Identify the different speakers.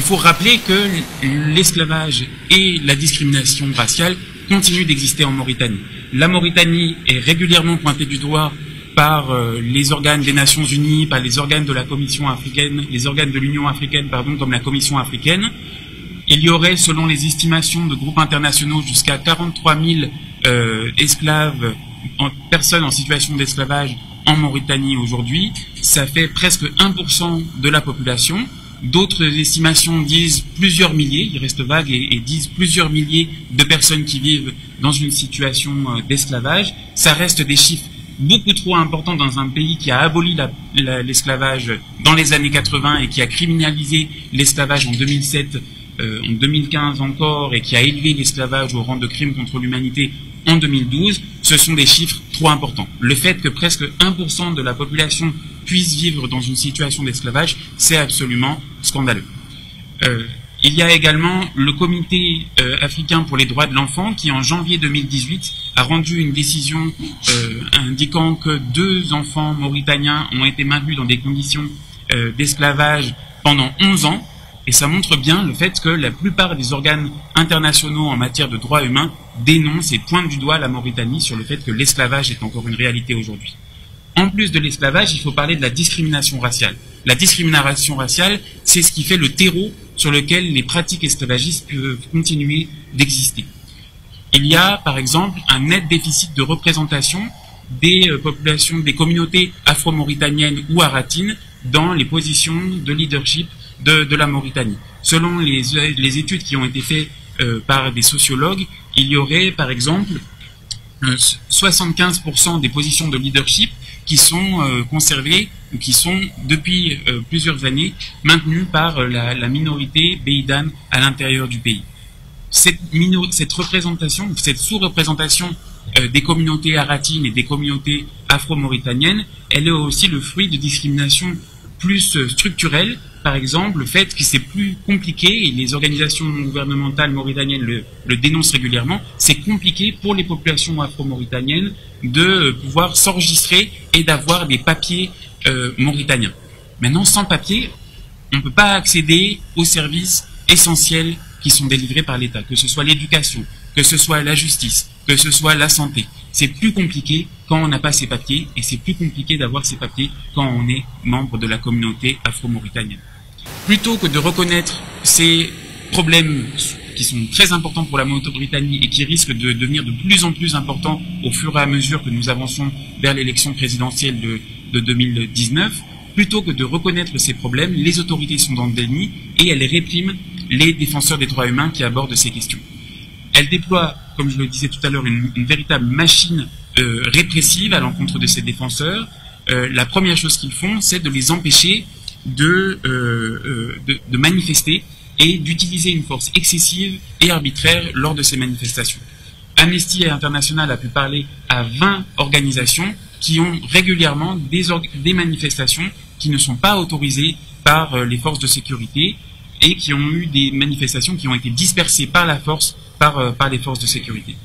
Speaker 1: faut rappeler que l'esclavage et la discrimination raciale continuent d'exister en Mauritanie. La Mauritanie est régulièrement pointée du doigt par les organes des Nations Unies, par les organes de la Commission africaine, les organes de l'Union africaine, comme la Commission africaine. Il y aurait, selon les estimations de groupes internationaux, jusqu'à 43 000 esclaves, personnes en situation d'esclavage en Mauritanie aujourd'hui. Ça fait presque 1% de la population. D'autres estimations disent plusieurs milliers, ils restent vagues et disent plusieurs milliers de personnes qui vivent dans une situation d'esclavage. Ça reste des chiffres beaucoup trop importants dans un pays qui a aboli l'esclavage dans les années 80 et qui a criminalisé l'esclavage en 2007, en 2015 encore, et qui a élevé l'esclavage au rang de crime contre l'humanité en 2012. Ce sont des chiffres trop importants. Le fait que presque 1% de la population puisse vivre dans une situation d'esclavage, c'est absolument scandaleux. Il y a également le Comité africain pour les droits de l'enfant qui, en janvier 2018, a rendu une décision indiquant que 2 enfants mauritaniens ont été maintenus dans des conditions d'esclavage pendant 11 ans. Et ça montre bien le fait que la plupart des organes internationaux en matière de droits humains dénoncent et pointent du doigt la Mauritanie sur le fait que l'esclavage est encore une réalité aujourd'hui. En plus de l'esclavage, il faut parler de la discrimination raciale. La discrimination raciale, c'est ce qui fait le terreau sur lequel les pratiques esclavagistes peuvent continuer d'exister. Il y a, par exemple, un net déficit de représentation des populations, des communautés afro-mauritaniennes ou aratines dans les positions de leadership de la Mauritanie. Selon les études qui ont été faites par des sociologues, il y aurait, par exemple, 75% des positions de leadership qui sont conservées ou qui sont, depuis plusieurs années, maintenues par la minorité béidane à l'intérieur du pays. Cette représentation, cette sous-représentation des communautés aratines et des communautés afro-mauritaniennes, elle est aussi le fruit de discrimination plus structurelle. Par exemple, le fait que c'est plus compliqué, et les organisations non gouvernementales mauritaniennes le dénoncent régulièrement, c'est compliqué pour les populations afro-mauritaniennes de pouvoir s'enregistrer et d'avoir des papiers mauritaniens. Maintenant, sans papier, on ne peut pas accéder aux services essentiels qui sont délivrés par l'État, que ce soit l'éducation, que ce soit la justice, que ce soit la santé. C'est plus compliqué quand on n'a pas ces papiers, et c'est plus compliqué d'avoir ces papiers quand on est membre de la communauté afro-mauritanienne. Plutôt que de reconnaître ces problèmes qui sont très importants pour la Mauritanie et qui risquent de devenir de plus en plus importants au fur et à mesure que nous avançons vers l'élection présidentielle de 2019, plutôt que de reconnaître ces problèmes, les autorités sont dans le déni et elles répriment les défenseurs des droits humains qui abordent ces questions. Elles déploient, comme je le disais tout à l'heure, une véritable machine répressive à l'encontre de ces défenseurs. La première chose qu'ils font, c'est de les empêcher de manifester et d'utiliser une force excessive et arbitraire lors de ces manifestations. Amnesty International a pu parler à 20 organisations qui ont régulièrement des manifestations qui ne sont pas autorisées par les forces de sécurité et qui ont eu des manifestations qui ont été dispersées par la force, par les forces de sécurité.